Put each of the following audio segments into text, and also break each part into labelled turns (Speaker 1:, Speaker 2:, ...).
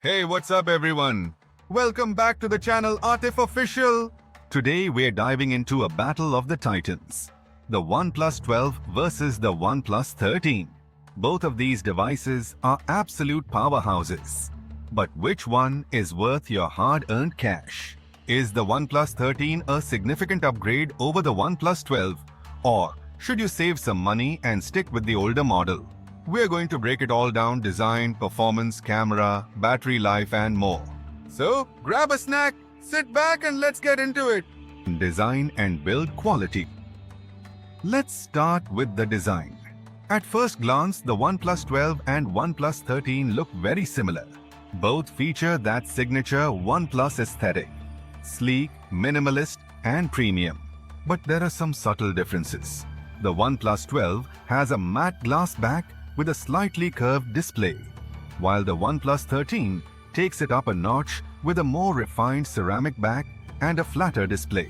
Speaker 1: Hey, what's up everyone? Welcome back to the channel Atif Official. Today we're diving into a battle of the titans. The OnePlus 12 versus the OnePlus 13. Both of these devices are absolute powerhouses. But which one is worth your hard-earned cash? Is the OnePlus 13 a significant upgrade over the OnePlus 12? Or should you save some money and stick with the older model? We're going to break it all down: design, performance, camera, battery life and more. So grab a snack, sit back and let's get into it. Design and build quality. Let's start with the design. At first glance, the OnePlus 12 and OnePlus 13 look very similar. Both feature that signature OnePlus aesthetic: sleek, minimalist and premium. But there are some subtle differences. The OnePlus 12 has a matte glass back with a slightly curved display, while the OnePlus 13 takes it up a notch with a more refined ceramic back and a flatter display.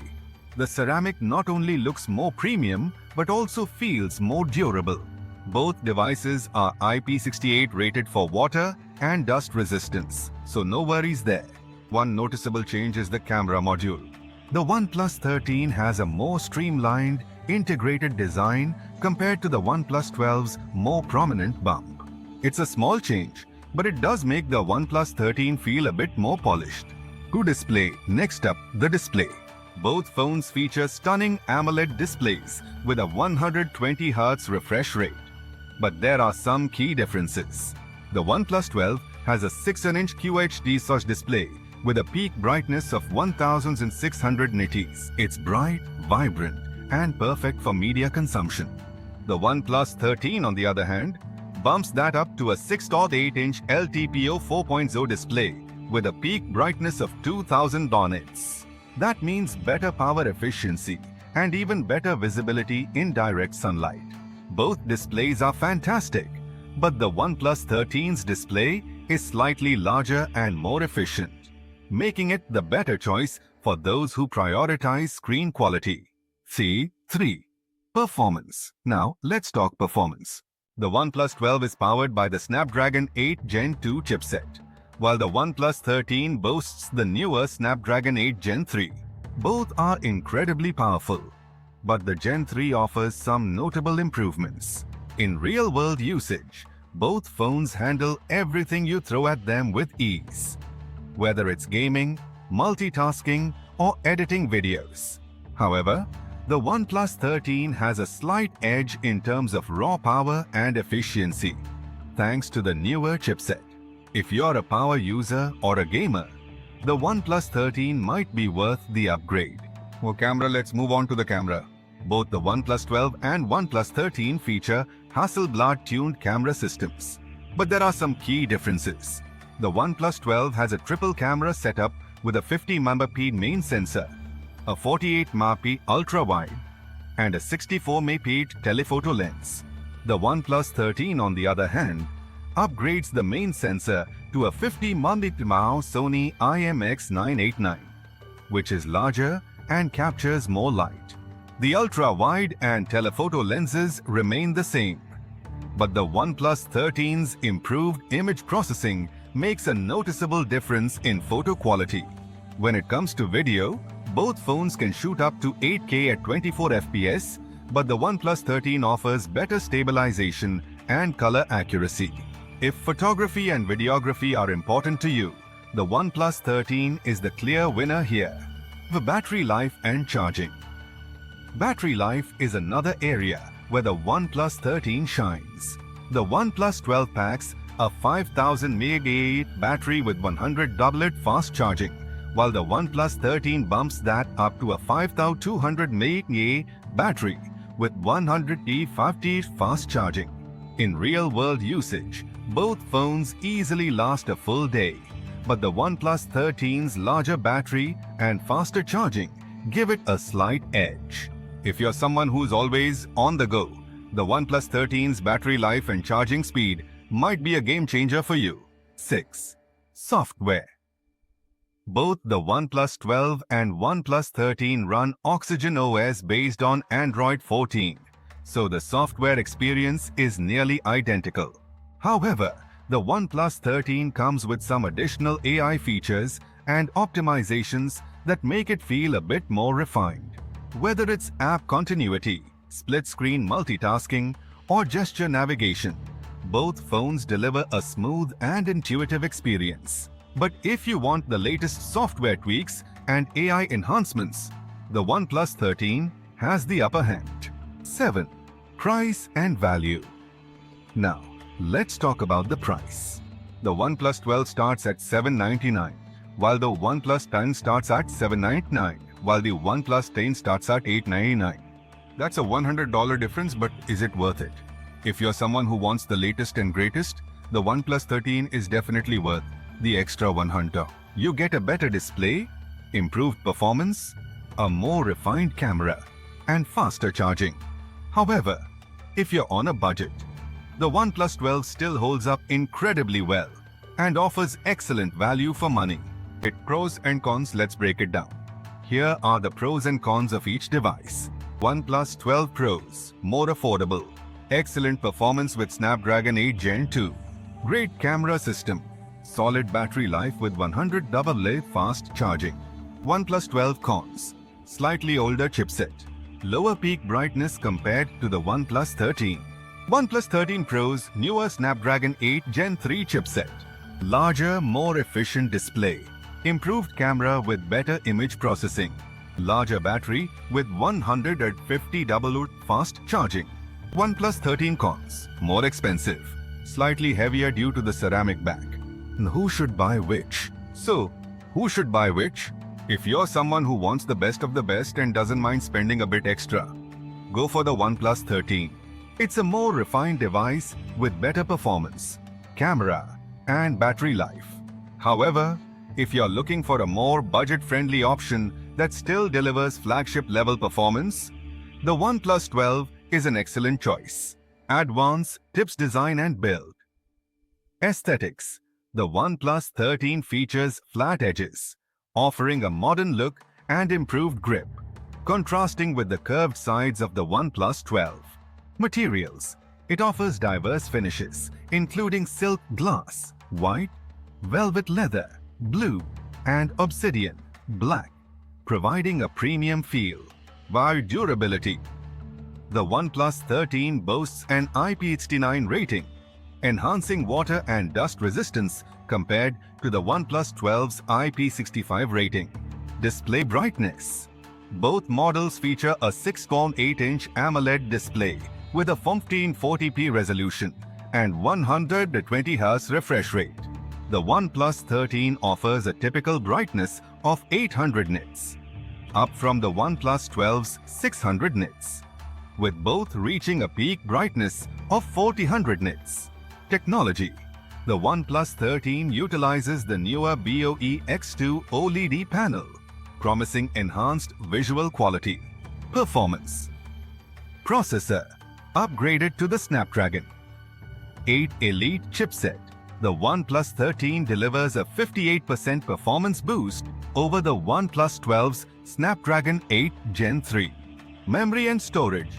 Speaker 1: The ceramic not only looks more premium but also feels more durable. Both devices are IP68 rated for water and dust resistance, so no worries there. One noticeable change is the camera module. The OnePlus 13 has a more streamlined, integrated design compared to the OnePlus 12's more prominent bump. It's a small change, but it does make the OnePlus 13 feel a bit more polished. To display, next up, the display. Both phones feature stunning AMOLED displays with a 120Hz refresh rate. But there are some key differences. The OnePlus 12 has a 6-inch QHD SOC display with a peak brightness of 1600 nits. It's bright, vibrant, and perfect for media consumption. The OnePlus 13, on the other hand, bumps that up to a 6.8-inch LTPO 4.0 display with a peak brightness of 2000 nits. That means better power efficiency and even better visibility in direct sunlight. Both displays are fantastic, but the OnePlus 13's display is slightly larger and more efficient, making it the better choice for those who prioritize screen quality. 3. Performance. Now let's talk performance. The OnePlus 12 is powered by the Snapdragon 8 Gen 2 chipset, while the OnePlus 13 boasts the newer Snapdragon 8 Gen 3. Both are incredibly powerful, but the Gen 3 offers some notable improvements. In real-world usage, both phones handle everything you throw at them with ease, whether it's gaming, multitasking, or editing videos. However, the OnePlus 13 has a slight edge in terms of raw power and efficiency, thanks to the newer chipset. If you're a power user or a gamer, the OnePlus 13 might be worth the upgrade. For camera, let's move on to the camera. Both the OnePlus 12 and OnePlus 13 feature Hasselblad-tuned camera systems, but there are some key differences. The OnePlus 12 has a triple camera setup with a 50-megapixel main sensor, a 48-megapixel ultra-wide, and a 64-megapixel telephoto lens. The OnePlus 13, on the other hand, upgrades the main sensor to a 50-megapixel Sony IMX989, which is larger and captures more light. The ultra-wide and telephoto lenses remain the same, but the OnePlus 13's improved image processing makes a noticeable difference in photo quality. When it comes to video, both phones can shoot up to 8K at 24 FPS, but the OnePlus 13 offers better stabilization and color accuracy. If photography and videography are important to you, the OnePlus 13 is the clear winner here. The battery life and charging. Battery life is another area where the OnePlus 13 shines. The OnePlus 12 packs a 5000 mAh battery with 100 doublet fast charging, while the OnePlus 13 bumps that up to a 5200 mAh battery with 150 fast charging. In real-world usage, both phones easily last a full day, but the OnePlus 13's larger battery and faster charging give it a slight edge. If you're someone who's always on the go, the OnePlus 13's battery life and charging speed might be a game changer for you. 6. Software. Both the OnePlus 12 and OnePlus 13 run Oxygen OS based on Android 14, so the software experience is nearly identical. However, The OnePlus 13 comes with some additional AI features and optimizations that make it feel a bit more refined. Whether it's app continuity, split-screen multitasking, or gesture navigation, both phones deliver a smooth and intuitive experience. But if you want the latest software tweaks and AI enhancements, the OnePlus 13 has the upper hand. 7. Price and value. Now, let's talk about the price. The OnePlus 12 starts at $799, while the OnePlus 10 starts at $799, while the OnePlus 10 starts at $899. That's a $100 difference, but is it worth it? If you're someone who wants the latest and greatest, the OnePlus 13 is definitely worth the extra $100. You get a better display, improved performance, a more refined camera, and faster charging. However, if you're on a budget, the OnePlus 12 still holds up incredibly well and offers excellent value for money. Its pros and cons, let's break it down. Here are the pros and cons of each device. OnePlus 12 Pros, more affordable. Excellent performance with Snapdragon 8 Gen 2. Great camera system. Solid battery life with 100 AA fast charging. OnePlus 12 cons. Slightly older chipset. Lower peak brightness compared to the OnePlus 13. OnePlus 13 Pro's newer Snapdragon 8 Gen 3 chipset. Larger, more efficient display. Improved camera with better image processing. Larger battery with 150 AA fast charging. OnePlus 13 cons. More expensive. Slightly heavier due to the ceramic back. Who should buy which? So, who should buy which? If you're someone who wants the best of the best and doesn't mind spending a bit extra, go for the OnePlus 13. It's a more refined device with better performance, camera, and battery life. However, if you're looking for a more budget-friendly option that still delivers flagship-level performance, the OnePlus 12 is an excellent choice. Advanced tips design and build. Aesthetics. The OnePlus 13 features flat edges, offering a modern look and improved grip, contrasting with the curved sides of the OnePlus 12. Materials. It offers diverse finishes, including silk glass, white, velvet leather, blue, and obsidian, black, providing a premium feel. While durability. The OnePlus 13 boasts an IP69 rating, enhancing water and dust resistance compared to the OnePlus 12's IP65 rating. Display brightness. Both models feature a 6.8-inch AMOLED display with a 1540p resolution and 120 Hz refresh rate. The OnePlus 13 offers a typical brightness of 800 nits, up from the OnePlus 12's 600 nits, with both reaching a peak brightness of 400 nits. Technology. The OnePlus 13 utilizes the newer BOE X2 OLED panel, promising enhanced visual quality. Performance. Processor. Upgraded to the Snapdragon 8 Elite chipset. The OnePlus 13 delivers a 58% performance boost over the OnePlus 12's Snapdragon 8 Gen 3. Memory and storage.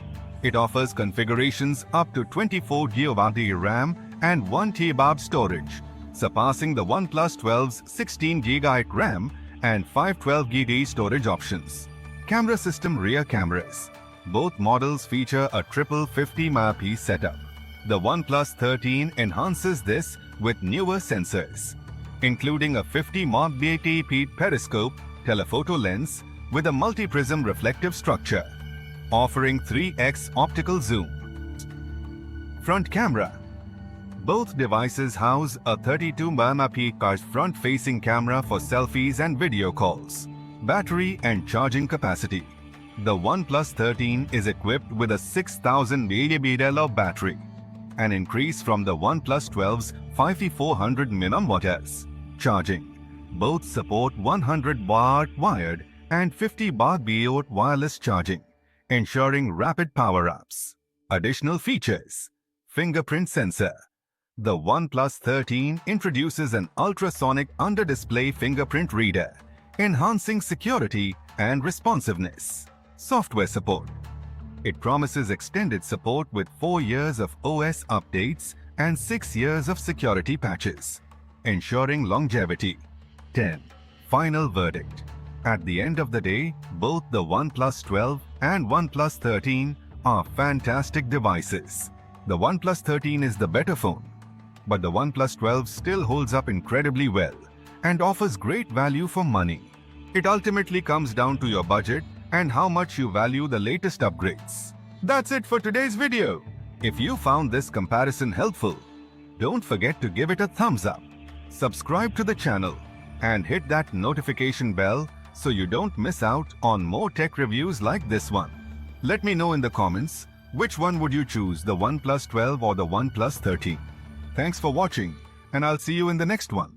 Speaker 1: It offers configurations up to 24 GB RAM and 1 TB storage, surpassing the OnePlus 12's 16 GB RAM and 512 GB storage options. Camera system. Rear cameras. Both models feature a triple 50MP setup. The OnePlus 13 enhances this with newer sensors, including a 50-megapixel periscope telephoto lens with a multi-prism reflective structure, offering 3x optical zoom. Front camera. Both devices house a 32-megapixel front-facing camera for selfies and video calls. Battery and charging capacity. The OnePlus 13 is equipped with a 6000 mAh battery, an increase from the OnePlus 12's 5400 mAh. Charging. Both support 100 watt wired and 50 watt wireless charging, ensuring rapid power-ups. Additional features. Fingerprint sensor. The OnePlus 13 introduces an ultrasonic under-display fingerprint reader, enhancing security and responsiveness. Software support. It promises extended support with 4 years of OS updates and 6 years of security patches, ensuring longevity. 10. Final verdict. At the end of the day, both the OnePlus 12 and OnePlus 13 are fantastic devices. The OnePlus 13 is the better phone, but the OnePlus 12 still holds up incredibly well and offers great value for money. It ultimately comes down to your budget and how much you value the latest upgrades. That's it for today's video. If you found this comparison helpful, don't forget to give it a thumbs up, subscribe to the channel, and hit that notification bell so you don't miss out on more tech reviews like this one. Let me know in the comments, which one would you choose, the OnePlus 12 or the OnePlus 13? Thanks for watching, and I'll see you in the next one.